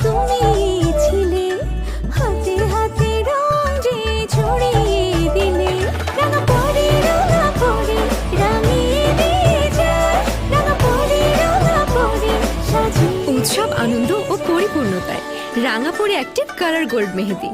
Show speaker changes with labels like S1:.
S1: তুমি ছিলে, হাতে হাতে রং যে ছড়িয়ে দিলে। রাঙা পরে রাঙিয়ে দিয়ে যায়, রাঙা পরে সাজিয়ে।
S2: উৎসব, আনন্দ ও পরিপূর্ণতায় রাঙাপরি অ্যাক্টিভ কালার গোল্ড মেহেদি।